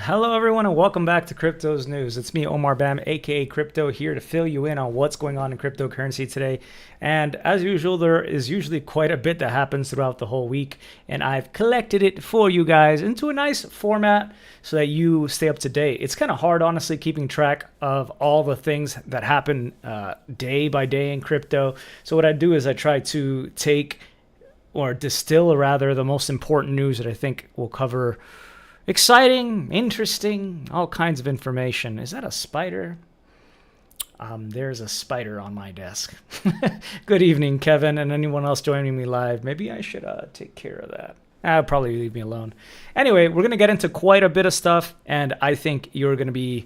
Hello everyone and welcome back to Crypto's News. It's me, Omar Bam, aka Crypto, here to fill you in on what's going on in cryptocurrency today. And as usual, there is usually quite a bit that happens throughout the whole week, and I've collected it for you guys into a nice format so that you stay up to date. It's kind of hard, honestly, keeping track of all the things that happen day by day in crypto. So what I do is I try to take or distill rather the most important news that I think will cover exciting, interesting, all kinds of information. Is that a spider? There's a spider on my desk. Good evening, Kevin, and anyone else joining me live. Maybe I should take care of that. Probably leave me alone. Anyway, we're going to get into quite a bit of stuff, and I think you're going to be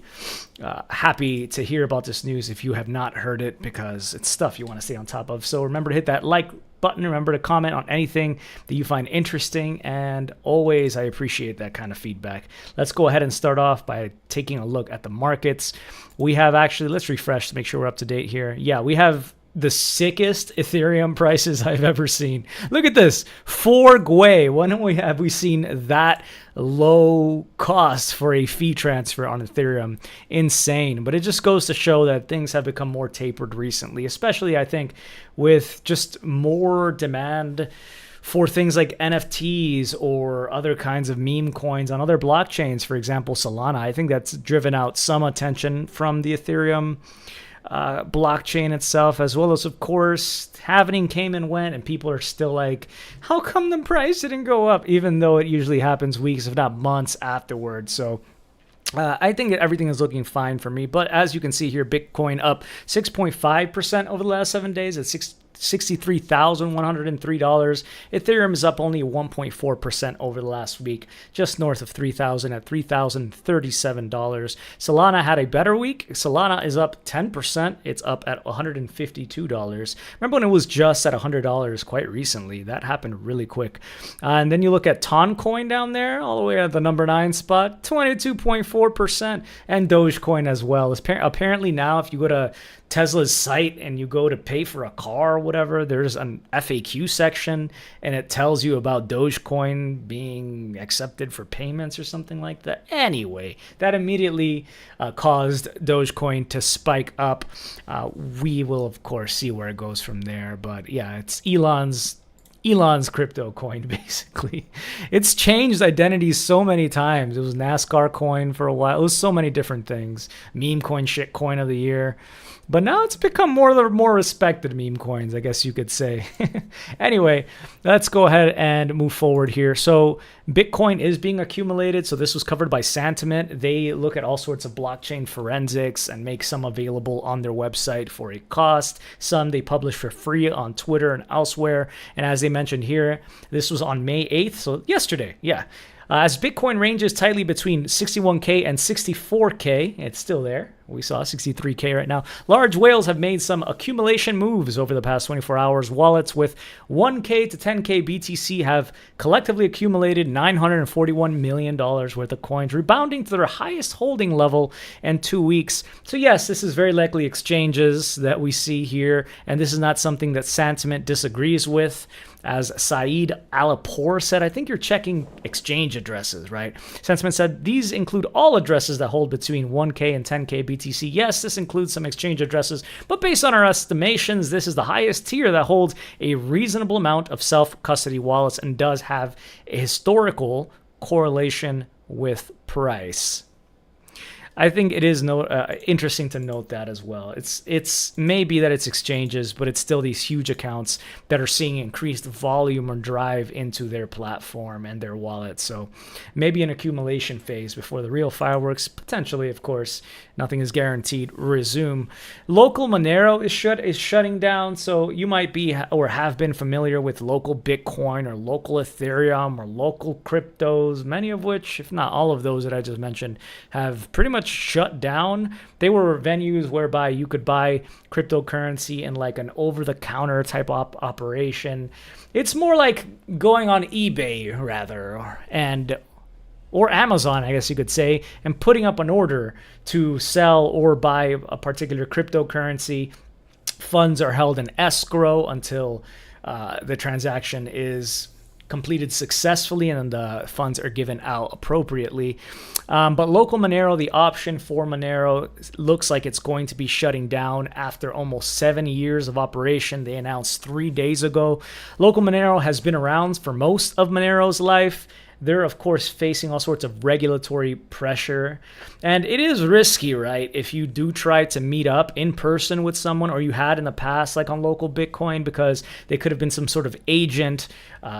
happy to hear about this news if you have not heard it, because it's stuff you want to stay on top of. So remember to hit that like button. Remember to comment on anything that you find interesting, and always I appreciate that kind of feedback. Let's go ahead and start off by taking a look at the markets. We have actually, let's refresh to make sure we're up to date here. Yeah, we have the sickest Ethereum prices I've ever seen. Look at this, 4 Gwei. When have we seen that low cost for a fee transfer on Ethereum? Insane. But it just goes to show that things have become more tapered recently, especially I think with just more demand for things like NFTs or other kinds of meme coins on other blockchains. For example, Solana. I think that's driven out some attention from the Ethereum blockchain itself, as well as, of course, halving came and went, and people are still like, how come the price didn't go up, even though it usually happens weeks, if not months afterwards. So I think that everything is looking fine for me. But as you can see here, Bitcoin up 6.5% over the last 7 days at $63,103. Ethereum is up only 1.4% over the last week, just north of $3,000 at $3,037. Solana had a better week. Solana is up 10%. It's up at $152. Remember when it was just at $100 quite recently? That happened really quick. And then you look at Toncoin down there, all the way at the number 9 spot, 22.4%. And Dogecoin as well. Apparently now, if you go to Tesla's site and you go to pay for a car or whatever, there's an FAQ section and it tells you about Dogecoin being accepted for payments or something like that. Anyway, that immediately caused Dogecoin to spike up. We will, of course, see where it goes from there. But yeah, it's Elon's crypto coin, basically. It's changed identities so many times. It was NASCAR coin for a while. It was so many different things. Meme coin, shit coin of the year. But now it's become more respected meme coins, I guess you could say. Anyway, let's go ahead and move forward here. So Bitcoin is being accumulated. So this was covered by Santiment. They look at all sorts of blockchain forensics and make some available on their website for a cost. Some they publish for free on Twitter and elsewhere. And as they mentioned here, this was on May 8th, so yesterday, yeah. As Bitcoin ranges tightly between 61K and 64K, it's still there. We saw 63K right now. Large whales have made some accumulation moves over the past 24 hours. Wallets with 1K to 10K BTC have collectively accumulated $941 million worth of coins, rebounding to their highest holding level in 2 weeks. So yes, this is very likely exchanges that we see here, and this is not something that Santiment disagrees with. As Saeed Alipur said, I think you're checking exchange addresses, right? Sentiment said, these include all addresses that hold between 1K and 10K BTC. Yes, this includes some exchange addresses, but based on our estimations, this is the highest tier that holds a reasonable amount of self-custody wallets and does have a historical correlation with price. I think it is interesting to note that as well. It's maybe that it's exchanges, but it's still these huge accounts that are seeing increased volume or drive into their platform and their wallet. So maybe an accumulation phase before the real fireworks, potentially, of course, nothing is guaranteed, resume. LocalMonero is shutting down, so you might be or have been familiar with local Bitcoin or local Ethereum or local cryptos, many of which, if not all of those that I just mentioned, have pretty much shut down. They were venues whereby you could buy cryptocurrency in like an over-the-counter type operation. It's more like going on eBay rather, and or Amazon, I guess you could say, and putting up an order to sell or buy a particular cryptocurrency. Funds are held in escrow until the transaction is completed successfully and the funds are given out appropriately. But LocalMonero, the option for Monero, looks like it's going to be shutting down after almost 7 years of operation. They announced 3 days ago. LocalMonero has been around for most of Monero's life. They're, of course, facing all sorts of regulatory pressure. And it is risky, right? If you do try to meet up in person with someone, or you had in the past, like on Local Bitcoin, because they could have been some sort of agent,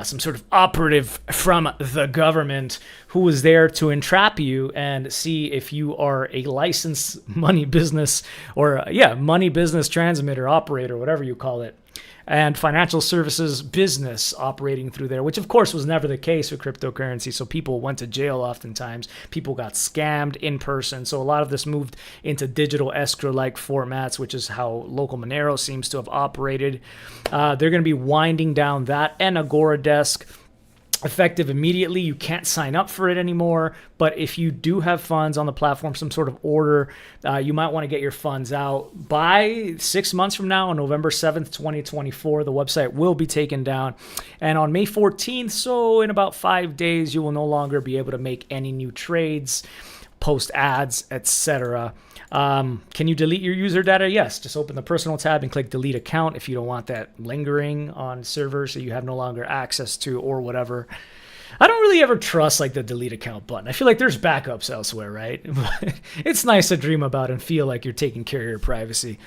some sort of operative from the government who was there to entrap you and see if you are a licensed money business or, money business transmitter, operator, whatever you call it, and financial services business operating through there, which of course was never the case with cryptocurrency. So people went to jail oftentimes. People got scammed in person. So a lot of this moved into digital escrow-like formats, which is how LocalMonero seems to have operated. They're going to be winding down that and Agora Desk effective immediately. You can't sign up for it anymore, but if you do have funds on the platform, some sort of order, you might want to get your funds out by 6 months from now. On November 7th, 2024, the website will be taken down, and on May 14th, so in about 5 days, you will no longer be able to make any new trades, post ads, etc. Can you delete your user data? Yes. Just open the personal tab and click delete account if you don't want that lingering on servers that you have no longer access to or whatever. I don't really ever trust like the delete account button. I feel like there's backups elsewhere, right? It's nice to dream about and feel like you're taking care of your privacy.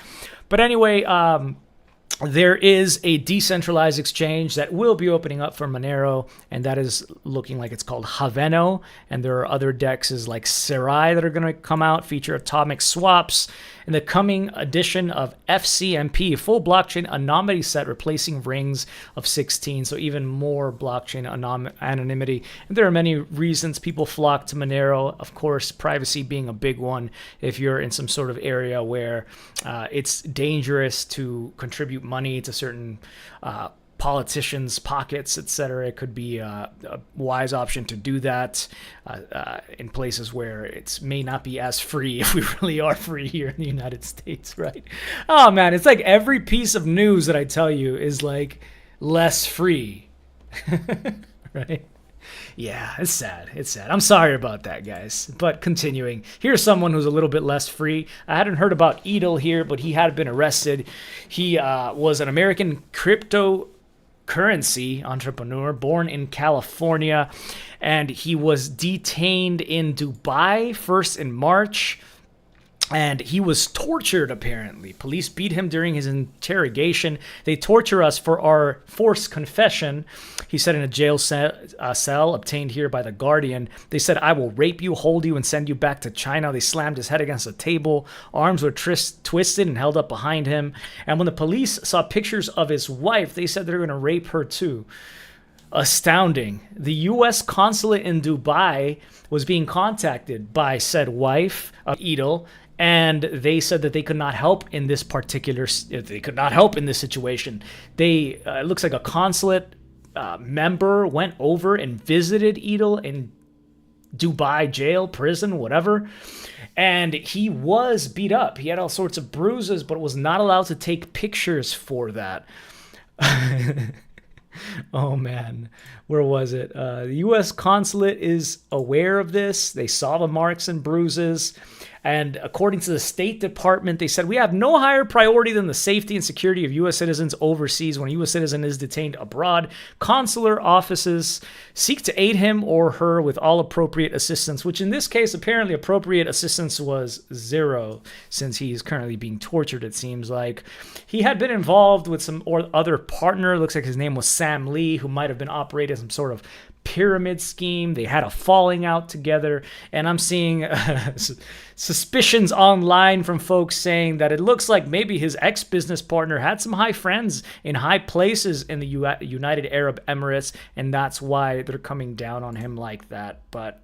But anyway, there is a decentralized exchange that will be opening up for Monero, and that is looking like it's called Haveno. And there are other dexes like Serai that are going to come out, feature atomic swaps, and the coming edition of FCMP, full blockchain anonymity set, replacing rings of 16. So even more blockchain anonymity. And there are many reasons people flock to Monero. Of course, privacy being a big one. If you're in some sort of area where it's dangerous to contribute money to certain politicians' pockets, etc., it could be a wise option to do that in places where it may not be as free, if we really are free here in the United States, right? Oh man, it's like every piece of news that I tell you is like less free, right? Yeah, it's sad. It's sad. I'm sorry about that, guys. But continuing, here's someone who's a little bit less free. I hadn't heard about Edel here, but he had been arrested. He was an American cryptocurrency entrepreneur born in California, and he was detained in Dubai first in March. And he was tortured, apparently. Police beat him during his interrogation. They torture us for our forced confession, he said in a jail cell obtained here by The Guardian. They said, I will rape you, hold you, and send you back to China. They slammed his head against a table. Arms were twisted and held up behind him. And when the police saw pictures of his wife, they said they're going to rape her too. Astounding. The U.S. consulate in Dubai was being contacted by said wife of Edel, and they said that they could not help in this situation. It looks like a consulate member went over and visited Edel in Dubai jail, prison, whatever, and he was beat up. He had all sorts of bruises, but was not allowed to take pictures for that. Oh man, where was it? The U.S. consulate is aware of this. They saw the marks and bruises. And according to the State Department, they said, we have no higher priority than the safety and security of U.S. citizens overseas. When a U.S. citizen is detained abroad, consular offices seek to aid him or her with all appropriate assistance, which in this case, apparently appropriate assistance was zero, since he is currently being tortured, it seems like. He had been involved with some other partner. Looks like his name was Sam Lee, who might have been operating some sort of pyramid scheme. They had a falling out together, and I'm seeing suspicions online from folks saying that it looks like maybe his ex-business partner had some high friends in high places in the United Arab Emirates, and that's why they're coming down on him like that. But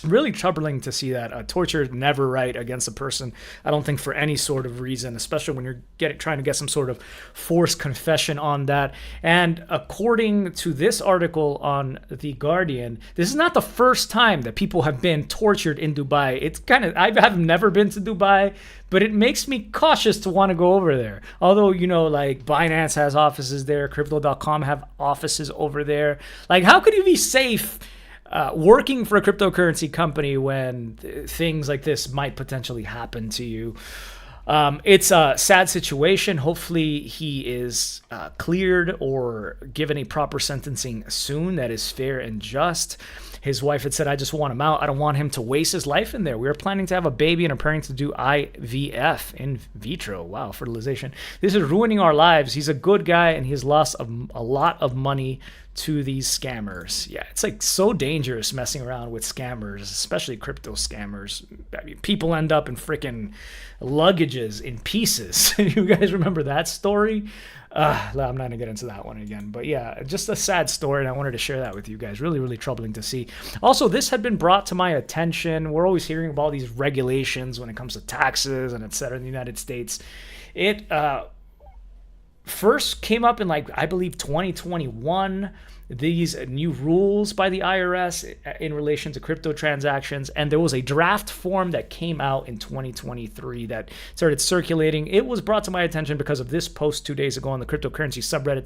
Really troubling to see that. Torture never right against a person, I don't think, for any sort of reason, especially when you're trying to get some sort of forced confession on that. And according to this article on The Guardian, this is not the first time that people have been tortured in Dubai. It's kind of, I have never been to Dubai, but it makes me cautious to want to go over there. Although, you know, like Binance has offices there, Crypto.com have offices over there. Like, how could you be safe working for a cryptocurrency company when things like this might potentially happen to you? It's a sad situation. Hopefully he is cleared or given a proper sentencing soon that is fair and just. His wife had said, I just want him out. I don't want him to waste his life in there. We are planning to have a baby and are planning to do IVF, in vitro. Wow, fertilization. This is ruining our lives. He's a good guy and he's lost a lot of money to these scammers. Yeah, it's like so dangerous messing around with scammers, especially crypto scammers. I mean, people end up in freaking luggages in pieces. You guys remember that story? I'm not going to get into that one again. But yeah, just a sad story, and I wanted to share that with you guys. Really, really troubling to see. Also, this had been brought to my attention. We're always hearing about these regulations when it comes to taxes and et cetera in the United States. It first came up in, like, I believe 2021, these new rules by the IRS in relation to crypto transactions, and there was a draft form that came out in 2023 that started circulating. It was brought to my attention because of this post 2 days ago on the cryptocurrency subreddit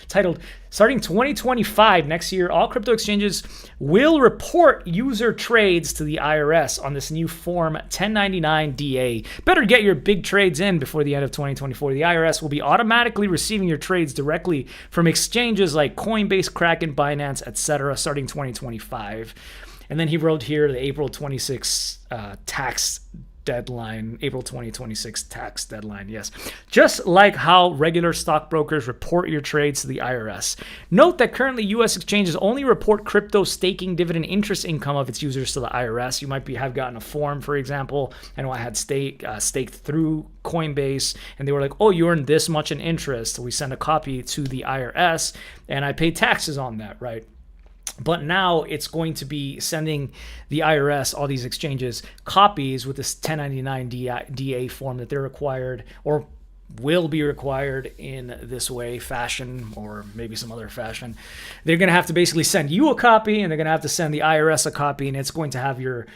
titled starting 2025, next year, all crypto exchanges will report user trades to the IRS on this new form 1099-DA. Better get your big trades in before the end of 2024. The IRS will be automatically receiving your trades directly from exchanges like Coinbase, Kraken, Binance, etc., starting 2025. And then he wrote here the April 26 tax deadline, April 2026 tax deadline. Yes. Just like how regular stockbrokers report your trades to the IRS. Note that currently U.S. exchanges only report crypto staking dividend interest income of its users to the IRS. You might have gotten a form, for example. I know I had staked through Coinbase, and they were like, oh, you earned this much in interest. So we send a copy to the IRS, and I pay taxes on that, right? But now it's going to be sending the IRS, all these exchanges, copies with this 1099-DA form that they're required or will be required in this fashion, or maybe some other fashion. They're going to have to basically send you a copy, and they're going to have to send the IRS a copy, and it's going to have your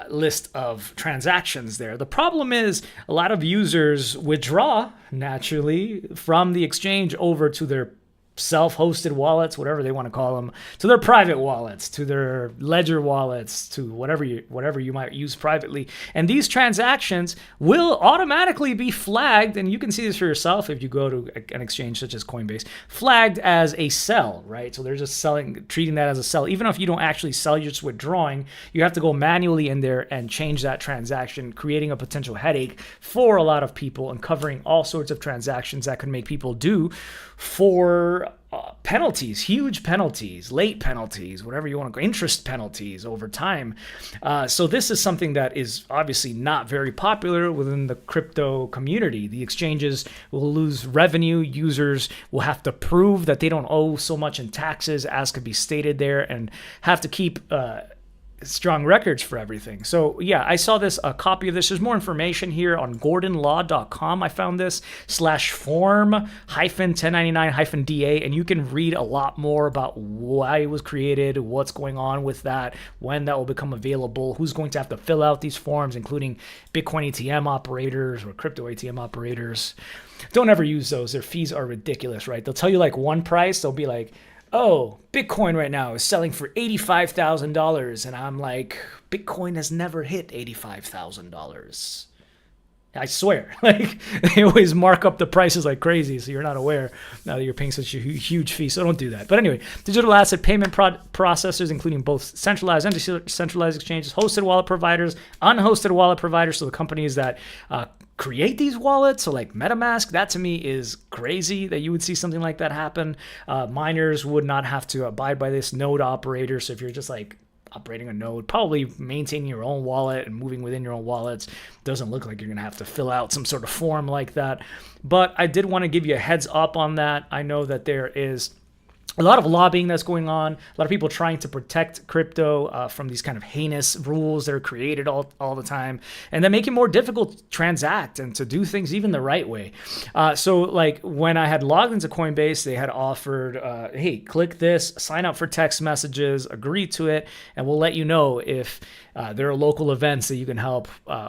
list of transactions there. The problem is a lot of users withdraw naturally from the exchange over to their self-hosted wallets, whatever they want to call them, to their private wallets, to their ledger wallets, to whatever you might use privately. And these transactions will automatically be flagged, and you can see this for yourself if you go to an exchange such as Coinbase, flagged as a sell, right? So they're just treating that as a sell. Even if you don't actually sell, you're just withdrawing, you have to go manually in there and change that transaction, creating a potential headache for a lot of people and covering all sorts of transactions that could make people do for penalties, huge penalties, late penalties, whatever you want to go, interest penalties over time. So this is something that is obviously not very popular within the crypto community. The exchanges will lose revenue. Users will have to prove that they don't owe so much in taxes as could be stated there, and have to keep strong records for everything. So yeah, I saw a copy of this. There's more information here on gordonlaw.com. I found this /form -1099-DA, and you can read a lot more about why it was created, what's going on with that, when that will become available, who's going to have to fill out these forms, including Bitcoin ATM operators or crypto ATM operators. Don't ever use those. Their fees are ridiculous, right? They'll tell you like one price. They'll be like, oh, Bitcoin right now is selling for $85,000. And I'm like, Bitcoin has never hit $85,000. I swear. Like, they always mark up the prices like crazy, so you're not aware now that you're paying such a huge fee. So don't do that. But anyway, digital asset payment processors, including both centralized and decentralized exchanges, hosted wallet providers, unhosted wallet providers, so the companies that create these wallets, so like MetaMask, that to me is crazy that you would see something like that happen. Miners would not have to abide by this. Node operators, so if you're just like operating a node, probably maintaining your own wallet and moving within your own wallets, doesn't look like you're going to have to fill out some sort of form like that. But I did want to give you a heads up on that. I know that there is a lot of lobbying that's going on, a lot of people trying to protect crypto from these kind of heinous rules that are created all the time, and that make it more difficult to transact and to do things even the right way. So like when I had logged into Coinbase, they had offered, hey, click this, sign up for text messages, agree to it, and we'll let you know if there are local events that you can help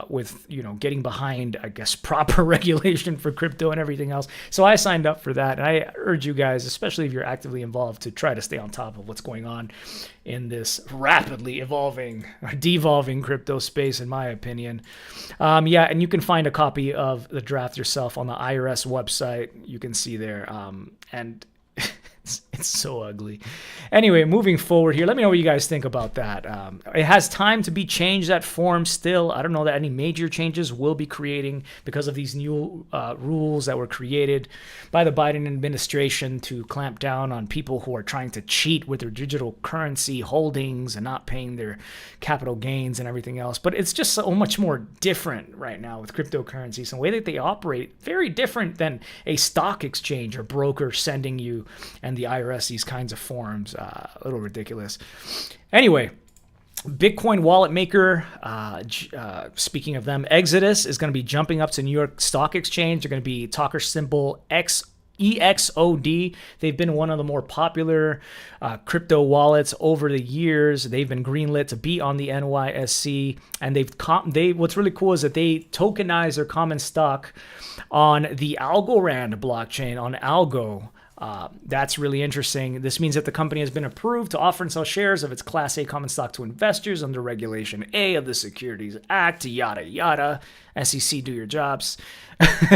with, getting behind, I guess, proper regulation for crypto and everything else. So I signed up for that. And I urge you guys, especially if you're actively involved, to try to stay on top of what's going on in this rapidly evolving or devolving crypto space, in my opinion. And you can find a copy of the draft yourself on the IRS website. You can see there. And it's so ugly. Anyway, moving forward here, let me know what you guys think about that. It has time to be changed, that form still. I don't know that any major changes will be creating because of these new rules that were created by the Biden administration to clamp down on people who are trying to cheat with their digital currency holdings and not paying their capital gains and everything else. But it's just so much more different right now with cryptocurrencies. The way that they operate, very different than a stock exchange or broker sending you and the IRS these kinds of forms. A little ridiculous. Anyway, Bitcoin wallet maker, speaking of them, Exodus is going to be jumping up to New York Stock Exchange. They're going to be ticker symbol EXOD. They've been one of the more popular crypto wallets over the years. They've been greenlit to be on the NYSE, and what's really cool is that they tokenize their common stock on the Algorand blockchain, on Algo. That's really interesting. This means that the company has been approved to offer and sell shares of its Class A common stock to investors under Regulation A of the Securities Act, yada, yada. SEC, do your jobs.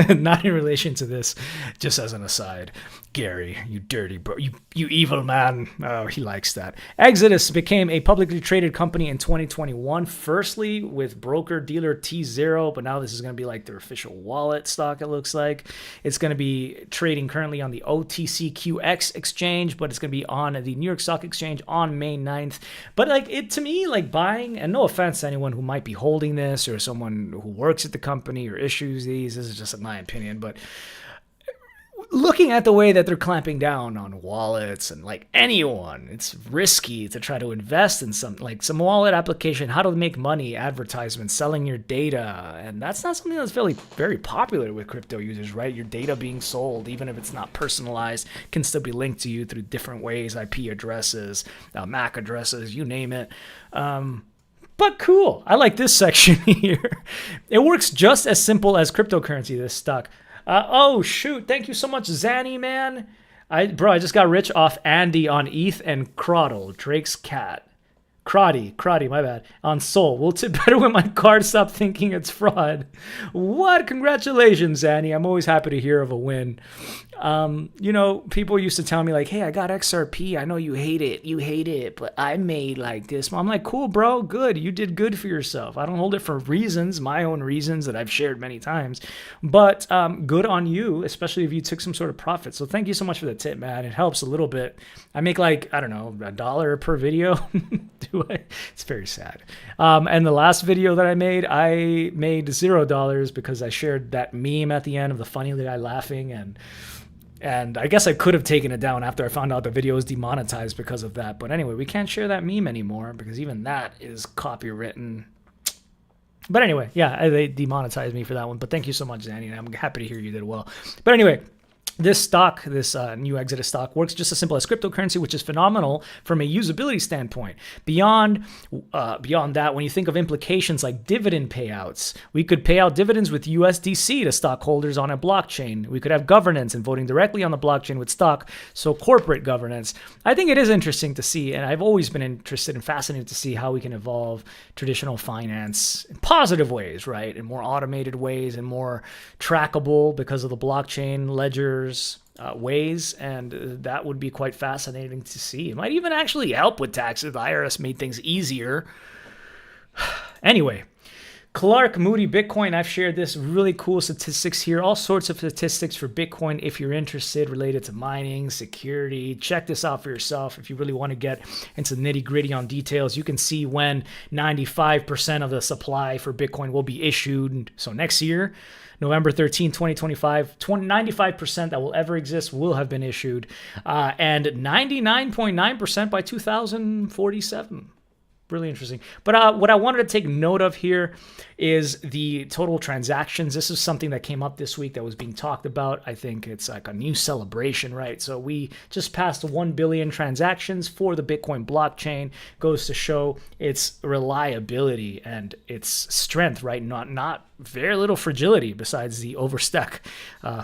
Not in relation to this, just as an aside. Gary, you dirty bro, you evil man. Oh, he likes that. Exodus became a publicly traded company in 2021, firstly with broker-dealer T0, but now this is going to be like their official wallet stock, it looks like. It's going to be trading currently on the OTCQX exchange, but it's going to be on the New York Stock Exchange on May 9th. But to me, buying, and no offense to anyone who might be holding this or someone who works at the company or issues these, this is just my opinion, but looking at the way that they're clamping down on wallets and anyone, it's risky to try to invest in some wallet application, how to make money, advertisements, selling your data. And that's not something that's very, very popular with crypto users, right? Your data being sold, even if it's not personalized, can still be linked to you through different ways, IP addresses, MAC addresses, you name it. But cool. I like this section here. It works just as simple as cryptocurrency, this stock. Oh, shoot. Thank you so much, Zanny, man. I just got rich off Andy on ETH and Crodle, Drake's cat. Crotty, my bad. On Sol. Will tip better when my card stop thinking it's fraud. What? Congratulations, Zanny. I'm always happy to hear of a win. People used to tell me hey, I got XRP. I know you hate it, but I made this. I'm like, cool, bro. Good. You did good for yourself. I don't hold it for reasons, my own reasons that I've shared many times, but good on you, especially if you took some sort of profit. So thank you so much for the tip, man. It helps a little bit. I make I don't know, $1 per video. It's very sad. And the last video that I made $0 because I shared that meme at the end of the funny guy laughing, and I guess I could have taken it down after I found out the video was demonetized because of that. But anyway, we can't share that meme anymore because even that is copywritten. But anyway, yeah, they demonetized me for that one. But thank you so much, Zanny, and I'm happy to hear you did well. But anyway, this stock, this new Exodus stock, works just as simple as cryptocurrency, which is phenomenal from a usability standpoint. Beyond that, when you think of implications like dividend payouts, we could pay out dividends with USDC to stockholders on a blockchain. We could have governance and voting directly on the blockchain with stock, so corporate governance. I think it is interesting to see, and I've always been interested and fascinated to see how we can evolve traditional finance in positive ways, right? In more automated ways and more trackable because of the blockchain ledgers. Ways, and that would be quite fascinating to see. It might even actually help with taxes. The IRS made things easier. Anyway, Clark Moody Bitcoin, I've shared this really cool statistics here, all sorts of statistics for Bitcoin if you're interested related to mining, security. Check this out for yourself if you really want to get into the nitty gritty on details. You can see when 95% of the supply for Bitcoin will be issued. So next year, November 13, 2025, 95% that will ever exist will have been issued, and 99.9% by 2047. Really interesting. But what I wanted to take note of here is the total transactions. This is something that came up this week that was being talked about. I think it's like a new celebration, right? So we just passed 1 billion transactions for the Bitcoin blockchain. Goes to show its reliability and its strength, right? Not very little fragility besides the overstuck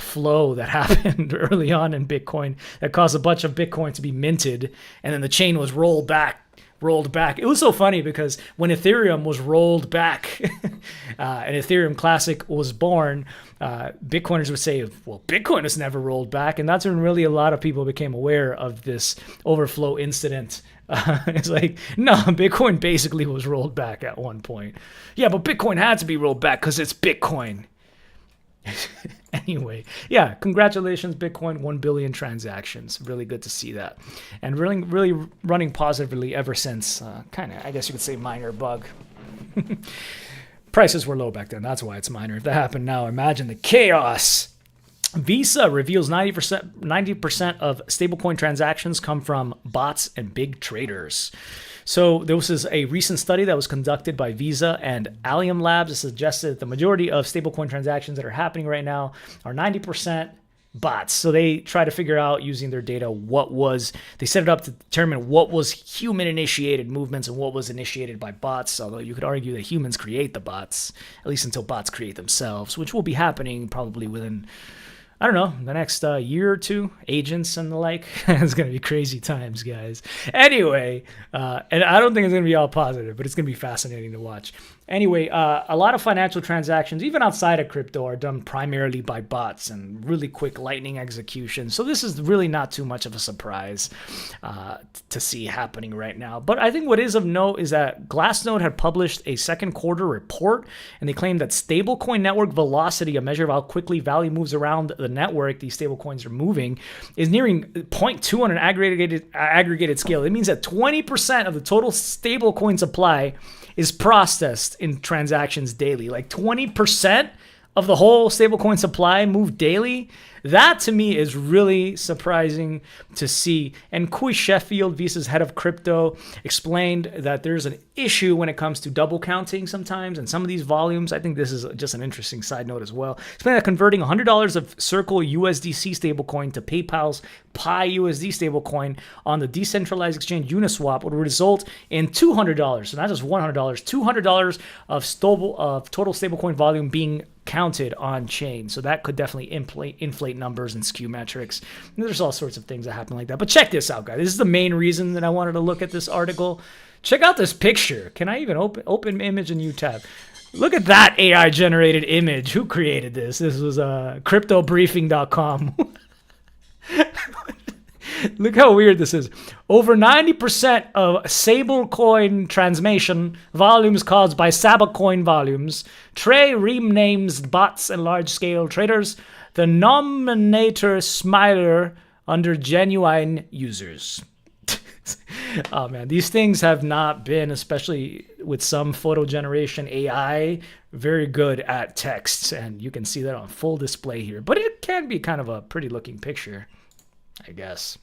flow that happened early on in Bitcoin that caused a bunch of Bitcoin to be minted, and then the chain was rolled back. It was so funny because when Ethereum was rolled back and Ethereum Classic was born, Bitcoiners would say, well, Bitcoin has never rolled back. And that's when really a lot of people became aware of this overflow incident. It's like, no, Bitcoin basically was rolled back at one point. Yeah, but Bitcoin had to be rolled back because it's Bitcoin. Anyway, yeah, congratulations, Bitcoin, 1 billion transactions. Really good to see that. And really running positively ever since, kind of, I guess you could say, minor bug. Prices were low back then. That's why it's minor. If that happened now, imagine the chaos. Visa reveals 90% of stablecoin transactions come from bots and big traders. So this is a recent study that was conducted by Visa and Allium Labs. It suggested that the majority of stablecoin transactions that are happening right now are 90% bots. So they try to figure out using their data they set it up to determine what was human initiated movements and what was initiated by bots. Although you could argue that humans create the bots, at least until bots create themselves, which will be happening probably within, I don't know, the next year or two, agents and the like. It's going to be crazy times, guys. Anyway, and I don't think it's going to be all positive, but it's going to be fascinating to watch. Anyway, a lot of financial transactions, even outside of crypto, are done primarily by bots and really quick lightning execution. So this is really not too much of a surprise to see happening right now. But I think what is of note is that Glassnode had published a second quarter report, and they claimed that stablecoin network velocity, a measure of how quickly value moves around the network these stablecoins are moving, is nearing 0.2 on an aggregated scale. It means that 20% of the total stablecoin supply is processed in transactions daily. Like 20% of the whole stablecoin supply moved daily. That to me is really surprising to see. And Kui Sheffield, Visa's head of crypto, explained that there's an issue when it comes to double counting sometimes. And some of these volumes, I think this is just an interesting side note as well. Explained that converting $100 of Circle USDC stablecoin to PayPal's Pi USD stablecoin on the decentralized exchange Uniswap would result in $200. So not just $100, $200 of total stablecoin volume being counted on chain. So that could definitely inflate numbers and skew metrics. And there's all sorts of things that happen like that. But check this out, guys. This is the main reason that I wanted to look at this article. Check out this picture. Can I even open image in UTab? Look at that AI generated image. Who created this? This was cryptobriefing.com. Look how weird this is. Over 90% of stablecoin transmission volumes caused by Sabacoin volumes. Trey renames bots and large-scale traders. The nominator smiler under genuine users. Oh man, these things have not been, especially with some photo generation AI, very good at texts. And you can see that on full display here. But it can be kind of a pretty looking picture, I guess.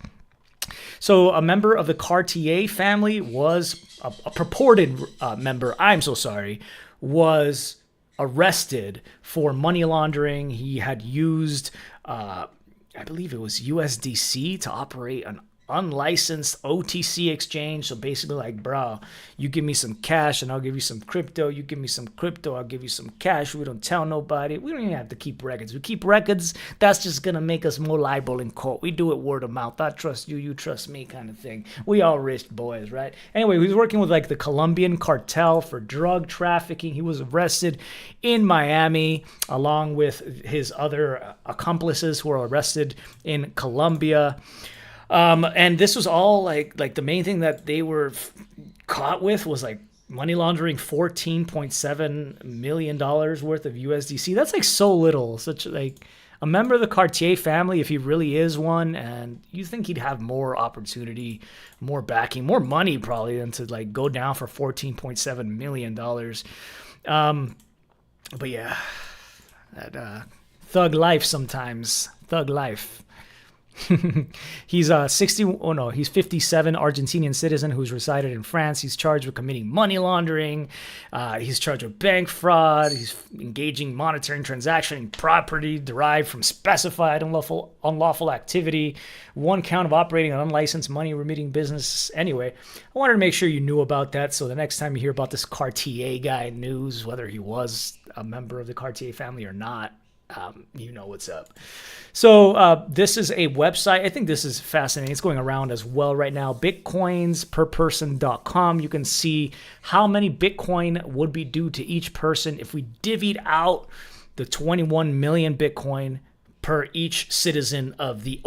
So a member of the Cartier family was a purported member, was arrested for money laundering. He had used, I believe it was USDC to operate an unlicensed OTC exchange. So basically like, bro, you give me some cash and I'll give you some crypto. You give me some crypto, I'll give you some cash. We don't tell nobody. We don't even have to keep records. We keep records. That's just going to make us more liable in court. We do it word of mouth. I trust you, you trust me kind of thing. We all rich boys, right? Anyway, he was working with like the Colombian cartel for drug trafficking. He was arrested in Miami along with his other accomplices who were arrested in Colombia. And this was all like the main thing that they were caught with was like Money laundering $14.7 million worth of USDC. That's like so little. Such like a member of the Cartier family, if he really is one, and you think he'd have more opportunity, more backing, more money probably than to like go down for $14.7 million. But yeah, that thug life sometimes. Thug life. He's he's 57, Argentinian citizen who's resided in France. He's charged with committing money laundering. He's charged with bank fraud. He's engaging monitoring transaction property derived from specified unlawful activity. One count of operating an unlicensed money remitting business. Anyway, I wanted to make sure you knew about that, so the next time you hear about this Cartier guy news, whether he was a member of the Cartier family or not, you know what's up. So this is a website. I think this is fascinating. It's going around as well right now. Bitcoinsperperson.com. You can see how many Bitcoin would be due to each person if we divvied out the 21 million Bitcoin per each citizen of the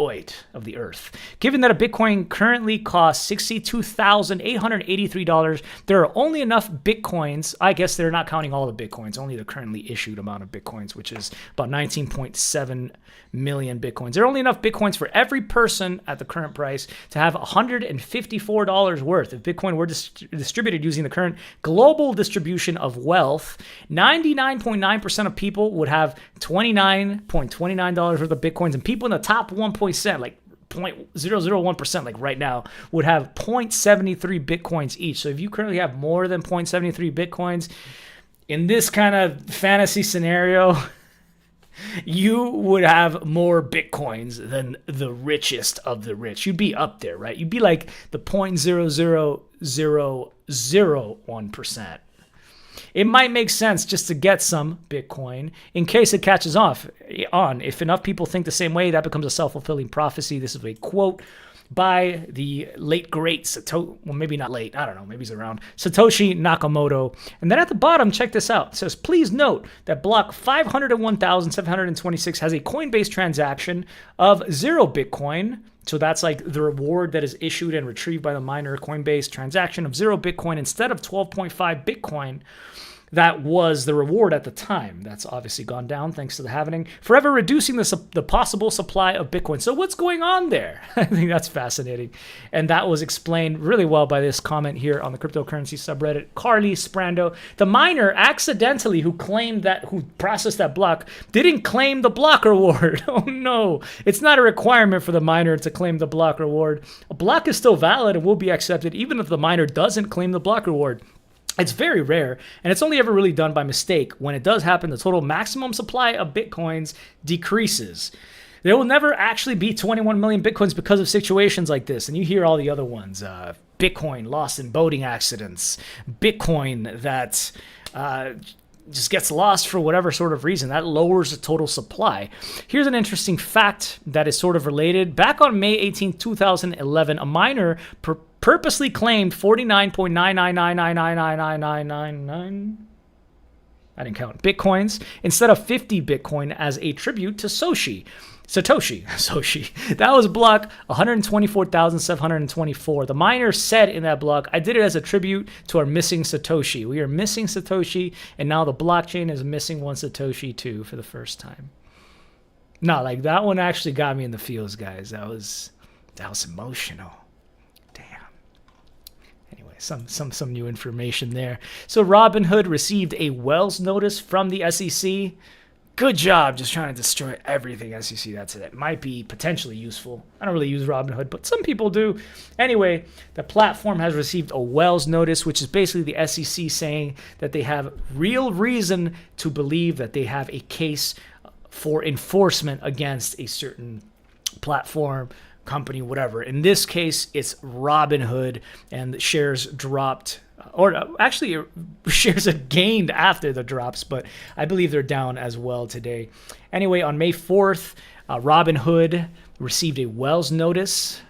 earth. Given that a Bitcoin currently costs $62,883, there are only enough Bitcoins. I guess they're not counting all the Bitcoins, only the currently issued amount of Bitcoins, which is about 19.7 million Bitcoins. There are only enough Bitcoins for every person at the current price to have $154 worth. If Bitcoin were distributed using the current global distribution of wealth, 99.9% of people would have $29.29 worth of Bitcoins, and people in the top 1%, like 0.001%, like right now, would have 0.73 Bitcoins each. So if you currently have more than 0.73 Bitcoins, in this kind of fantasy scenario, you would have more Bitcoins than the richest of the rich. You'd be up there, right? You'd be like the 0.00001%. It might make sense just to get some Bitcoin in case it catches on. If enough people think the same way, that becomes a self-fulfilling prophecy. This is a quote by the late great Satoshi, well, maybe not late, I don't know, maybe he's around, Satoshi Nakamoto. And then at the bottom, check this out. It says, please note that block 501,726 has a Coinbase transaction of 0 Bitcoin. So that's like the reward that is issued and retrieved by the miner. Coinbase transaction of 0 Bitcoin instead of 12.5 Bitcoin. That was the reward at the time. That's obviously gone down thanks to the halving, forever reducing the possible supply of Bitcoin. So what's going on there? I think that's fascinating. And that was explained really well by this comment here on the cryptocurrency subreddit. Carly Sprando, the miner accidentally who processed that block, didn't claim the block reward. Oh no, it's not a requirement for the miner to claim the block reward. A block is still valid and will be accepted even if the miner doesn't claim the block reward. It's very rare, and it's only ever really done by mistake. When it does happen, the total maximum supply of Bitcoins decreases. There will never actually be 21 million Bitcoins because of situations like this. And you hear all the other ones. Bitcoin lost in boating accidents. Bitcoin that just gets lost for whatever sort of reason. That lowers the total supply. Here's an interesting fact that is sort of related. Back on May 18, 2011, a miner purposely claimed 49.999999999 I didn't count Bitcoins instead of 50 Bitcoin as a tribute to Satoshi. That was block 124,724. The miner said in that block, I did it as a tribute to our missing Satoshi. We are missing Satoshi, and now the blockchain is missing one Satoshi too for the first time. No, like that one actually got me in the feels, guys. That was emotional. Some new information there. So Robinhood received a Wells notice from the SEC. Good job just trying to destroy everything, SEC. That's it. It might be potentially useful. I don't really use Robinhood, but some people do. Anyway, the platform has received a Wells notice, which is basically the SEC saying that they have real reason to believe that they have a case for enforcement against a certain platform, company, whatever. In this case, it's Robinhood, and the shares dropped, or actually shares have gained after the drops, but I believe they're down as well today. Anyway, on May 4th, Robinhood received a Wells notice.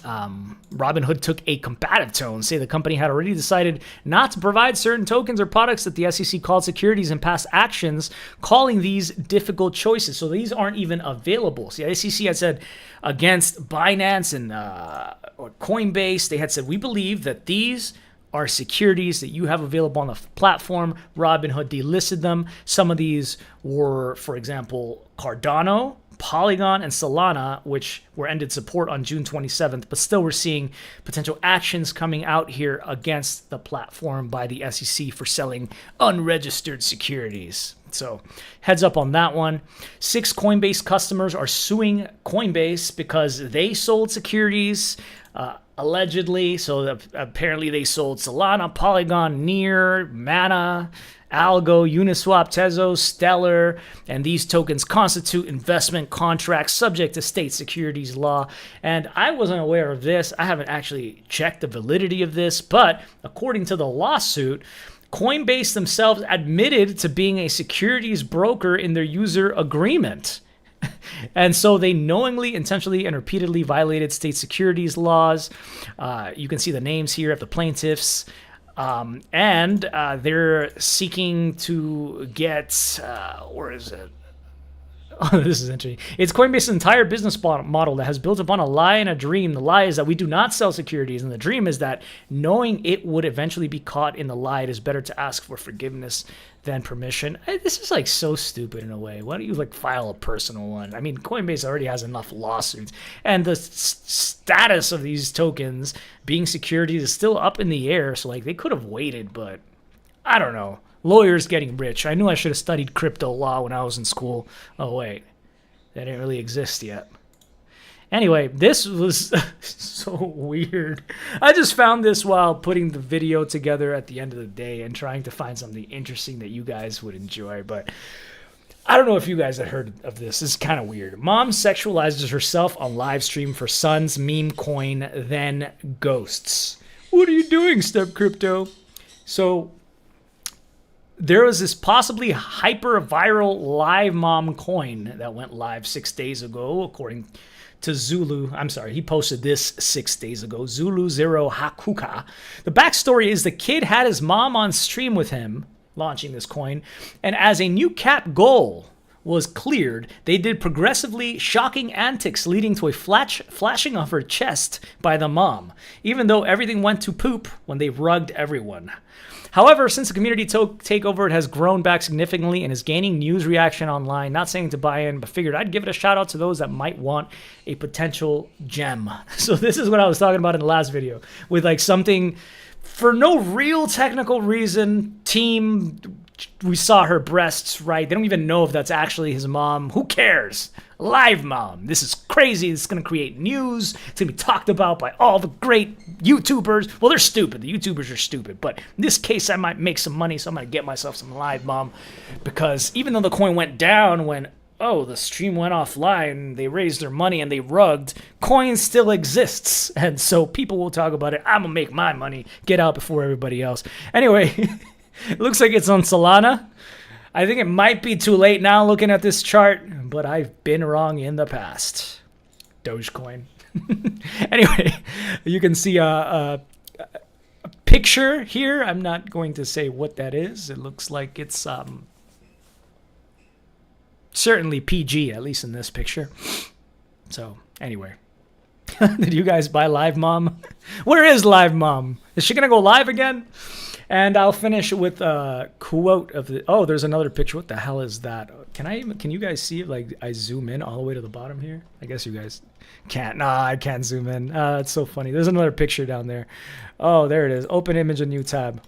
Robinhood took a combative tone, say the company had already decided not to provide certain tokens or products that the SEC called securities in past actions, calling these difficult choices. So these aren't even available. So the SEC had said against Binance and or Coinbase, they had said, we believe that these are securities that you have available on the platform. Robinhood delisted them. Some of these were, for example, Cardano, Polygon, and Solana, which were ended support on June 27th, but still we're seeing potential actions coming out here against the platform by the SEC for selling unregistered securities. So heads up on that one. 6 Coinbase customers are suing Coinbase because they sold securities allegedly. So apparently they sold Solana, Polygon, Near, Mana, Algo, Uniswap, Tezos, Stellar, and these tokens constitute investment contracts subject to state securities law. And I wasn't aware of this. I haven't actually checked the validity of this, but according to the lawsuit, Coinbase themselves admitted to being a securities broker in their user agreement. And so they knowingly, intentionally, and repeatedly violated state securities laws. You can see the names here of the plaintiffs. And they're seeking to get, where is it? Oh, this is interesting. It's Coinbase's entire business model that has built upon a lie and a dream. The lie is that we do not sell securities, and the dream is that knowing it would eventually be caught in the lie, it is better to ask for forgiveness than permission. This is like so stupid in a way. Why don't you like file a personal one? I mean, Coinbase already has enough lawsuits, and the status of these tokens being securities is still up in the air. So like they could have waited, but I don't know. Lawyers getting rich. I knew I should have studied crypto law when I was in school. Oh, wait. That didn't really exist yet. Anyway, this was so weird. I just found this while putting the video together at the end of the day and trying to find something interesting that you guys would enjoy. But I don't know if you guys had heard of this. It's kind of weird. Mom sexualizes herself on live stream for son's meme coin, then ghosts. What are you doing, Step Crypto? So there was this possibly hyper-viral live mom coin that went live 6 days ago, according to Zulu. I'm sorry, he posted this 6 days ago. Zulu Zero Hakuka. The backstory is the kid had his mom on stream with him, launching this coin, and as a new cap goal was cleared, they did progressively shocking antics leading to a flashing of her chest by the mom, even though everything went to poop when they rugged everyone. However, since the community takeover, it has grown back significantly and is gaining news reaction online. Not saying to buy in, but figured I'd give it a shout out to those that might want a potential gem. So this is what I was talking about in the last video, with like something for no real technical reason. We saw her breasts, right? They don't even know if that's actually his mom. Who cares? Live mom. This is crazy. It's going to create news. It's going to be talked about by all the great YouTubers. Well, they're stupid. The YouTubers are stupid. But in this case, I might make some money, so I'm going to get myself some live mom. Because even though the coin went down when, the stream went offline, they raised their money and they rugged, coin still exists. And so people will talk about it. I'm going to make my money. Get out before everybody else. Anyway, it looks like it's on Solana. I think it might be too late now looking at this chart, but I've been wrong in the past. Dogecoin. Anyway, you can see a picture here. I'm not going to say what that is. It looks like it's certainly PG, at least in this picture. So anyway, did you guys buy Live Mom? Where is Live Mom? Is she going to go live again? And I'll finish with a quote of the. Oh, there's another picture. What the hell is that? Can you guys see it? Like I zoom in all the way to the bottom here. I guess you guys can't. Nah, I can't zoom in. It's so funny. There's another picture down there. Oh, there it is. Open image, a new tab.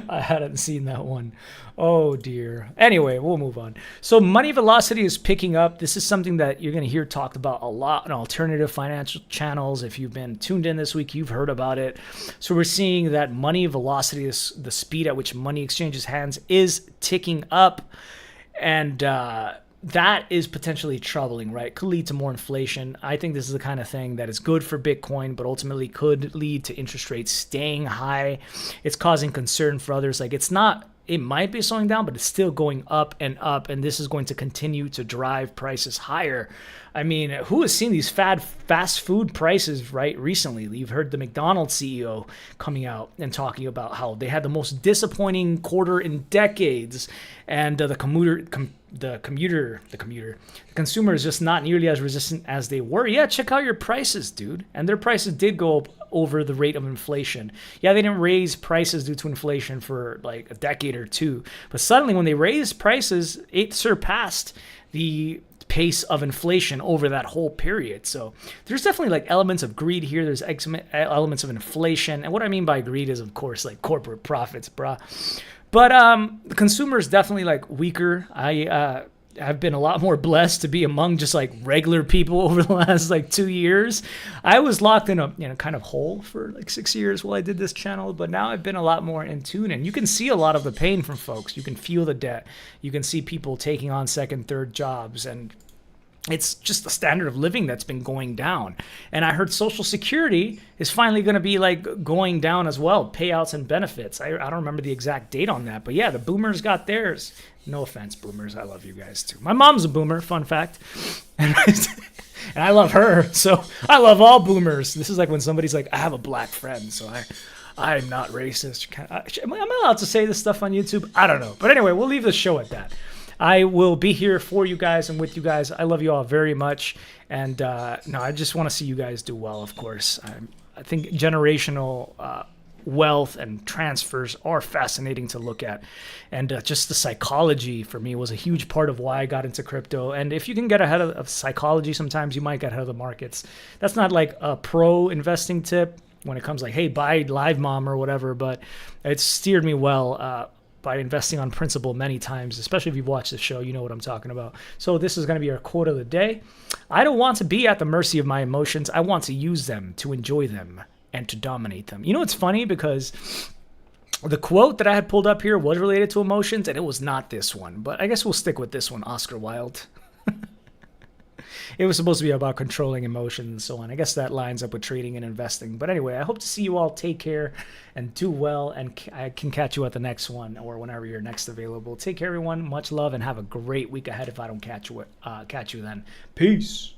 I hadn't seen that one. Oh dear. Anyway, we'll move on. So money velocity is picking up. This is something that you're going to hear talked about a lot on alternative financial channels. If you've been tuned in this week, you've heard about it. So we're seeing that money velocity, is the speed at which money exchanges hands, is ticking up. And that is potentially troubling, right? Could lead to more inflation. I think this is the kind of thing that is good for Bitcoin, but ultimately could lead to interest rates staying high. It's causing concern for others. Like it might be slowing down, but it's still going up, and this is going to continue to drive prices higher. I mean, who has seen these fast food prices, right, recently? You've heard the McDonald's CEO coming out and talking about how they had the most disappointing quarter in decades, and the the consumer is just not nearly as resistant as they were. Yeah, check out your prices, dude. And their prices did go up over the rate of inflation. Yeah, they didn't raise prices due to inflation for like a decade or two, but suddenly when they raised prices, it surpassed the pace of inflation over that whole period. So there's definitely like elements of greed here. There's elements of inflation. And what I mean by greed is, of course, like corporate profits, bruh. But the consumer is definitely like weaker. I've been a lot more blessed to be among just like regular people over the last like 2 years. I was locked in a kind of hole for like 6 years while I did this channel, but now I've been a lot more in tune, and you can see a lot of the pain from folks. You can feel the debt. You can see people taking on second, third jobs, and it's just the standard of living that's been going down. And I heard Social Security is finally going to be like going down as well, payouts and benefits. I don't remember the exact date on that, but yeah, the boomers got theirs. No offense, boomers. I love you guys too. My mom's a boomer, fun fact. And I love her, so I love all boomers. This is like when somebody's like, I have a black friend, so I'm not racist. Am I allowed to say this stuff on YouTube? I don't know. But anyway, we'll leave the show at that. I will be here for you guys and with you guys. I love you all very much. And no, I just want to see you guys do well, of course. I think generational wealth and transfers are fascinating to look at. And just the psychology for me was a huge part of why I got into crypto. And if you can get ahead of psychology, sometimes you might get ahead of the markets. That's not like a pro investing tip when it comes like, hey, buy Live Mom or whatever, but it's steered me well by investing on principle many times, especially if you've watched the show, you know what I'm talking about. So this is going to be our quote of the day. I don't want to be at the mercy of my emotions. I want to use them, to enjoy them, and to dominate them. You know, it's funny because the quote that I had pulled up here was related to emotions, and it was not this one, but I guess we'll stick with this one, Oscar Wilde. It was supposed to be about controlling emotions and so on. I guess that lines up with trading and investing. But anyway, I hope to see you all take care and do well. And I can catch you at the next one or whenever you're next available. Take care, everyone. Much love and have a great week ahead if I don't catch you then. Peace.